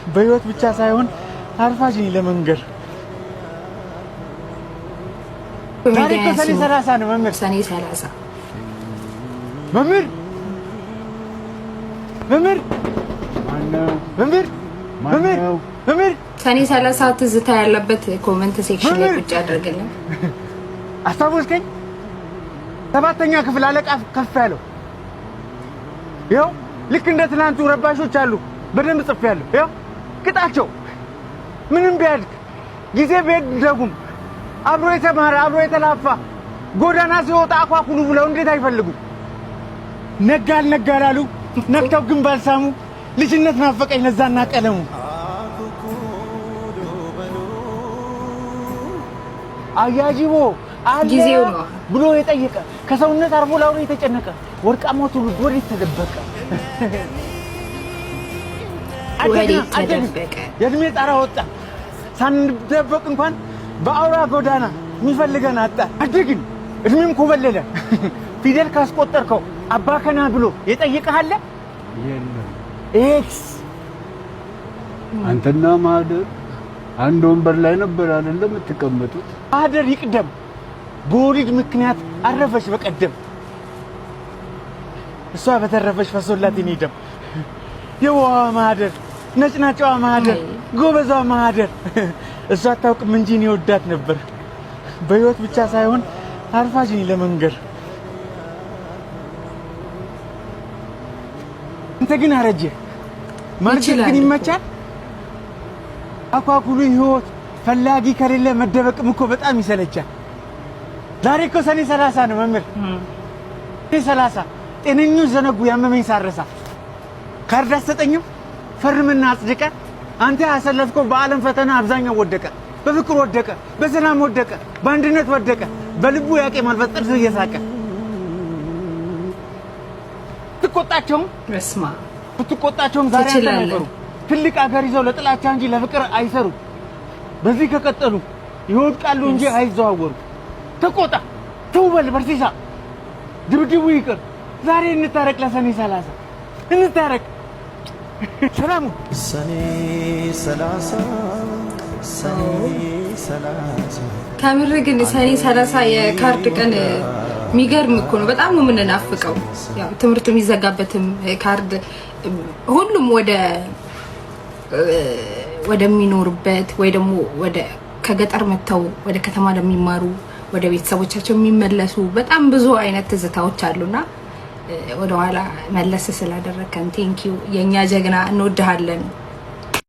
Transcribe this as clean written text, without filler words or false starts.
በህይወት ብቻ ሳይሆን አርፋጅ ነኝ ለመንገር። ታሪክ ሰኔ 30 ነው መምህር። ሰኔ 30 መምህር መምህር መምህር መምህር መምህር ሰኔ 30 ትዝታ ያለበት ኮሜንት ሴክሽን ላይ ቁጭ አድርገልን። አስታወስከኝ? 7ኛ ክፍል አለቃ ከፍ ያለው ይኸው ልክ እንደ ትናንቱ ረባሾች አሉ። በደንብ ጽፌያለሁ። ይኸው ቅጣቸው። ምንም ቢያድግ ጊዜ ቢሄድ ደጉም አብሮ የተማረ አብሮ የተላፋ ጎዳና ሲወጣ አኳኩሉ ብለው እንዴት አይፈልጉ? ነጋ አልነጋ አላሉ። ነክተው ግን ባልሳሙ ልጅነት ናፈቀኝ ለዛና ቀለሙ። አያጂቦ አለ ብሎ የጠየቀ ከሰውነት አርፎ ላውሬ የተጨነቀ ወርቃማው ትውልድ ወዴት ተደበቀ? ተደበቀ የእድሜ ጣራ ወጣ ሳንደበቅ እንኳን በአውራ ጎዳና የሚፈልገን አጣ። አደግን እድሜም ኮበለለ ፊደል ካስቆጠርከው አባከና ብሎ የጠየቀህ አለ የለም። ኤክስ አንተና ማህደር አንድ ወንበር ላይ ነበር አይደለም የምትቀመጡት? ማህደር ይቅደም በወሊድ ምክንያት አረፈሽ በቀደም እሷ በተረፈሽ ፈሶላት የኔ ደም። የዋህ ማህደር ነጭናጫዋ ማህደር ጎበዟ ማህደር እሷ አታውቅም እንጂ እኔ ወዳት ነበር። በህይወት ብቻ ሳይሆን አርፋጅ ነኝ ለመንገር። አንተ ግን አረጀህ ማርጀት ግን ይመቻል። አኳኩሉ ህይወት ፈላጊ ከሌለ መደበቅም እኮ በጣም ይሰለቻል። ዛሬ እኮ ሰኔ 30 ነው መምህር። ሰኔ 30 ጤነኞች ዘነጉ ያመመኝ ሳረሳ። ካርድ አትሰጠኝም ፈርምና አጽድቀ። አንተ ያሰለፍከው በዓለም ፈተና አብዛኛው ወደቀ። በፍቅር ወደቀ፣ በሰላም ወደቀ፣ በአንድነት ወደቀ። በልቡ ያቄማል በጥርሱ እየሳቀ። ትቆጣቸውም በስማ ትቆጣቸውም ዛሬ አይፈሩ። ትልቅ አገር ይዘው ለጥላቻ እንጂ ለፍቅር አይሰሩ። በዚህ ከቀጠሉ ይወድቃሉ እንጂ አይዘዋወሩ። ተቆጣ ተውበል በርሲሳ ድብድቡ ይቅር። ዛሬ እንታረቅ ለሰኔ 30 እንታረቅ። ሰላም ሰኔ 30 ሰኔ 30 ከምር ግን ሰኔ 30 የካርድ ቀን የሚገርም እኮ ነው። በጣም ነው የምንናፍቀው። ያው ትምህርቱ የሚዘጋበትም ካርድ ሁሉም ወደሚኖርበት ወይ ደግሞ ወደ ከገጠር መተው ወደ ከተማ ለሚማሩ ወደ ቤተሰቦቻቸው የሚመለሱ በጣም ብዙ አይነት ትዝታዎች አሉና ወደ ኋላ መለስ ስላደረከን ቴንኪው የኛ ጀግና እንወድሃለን።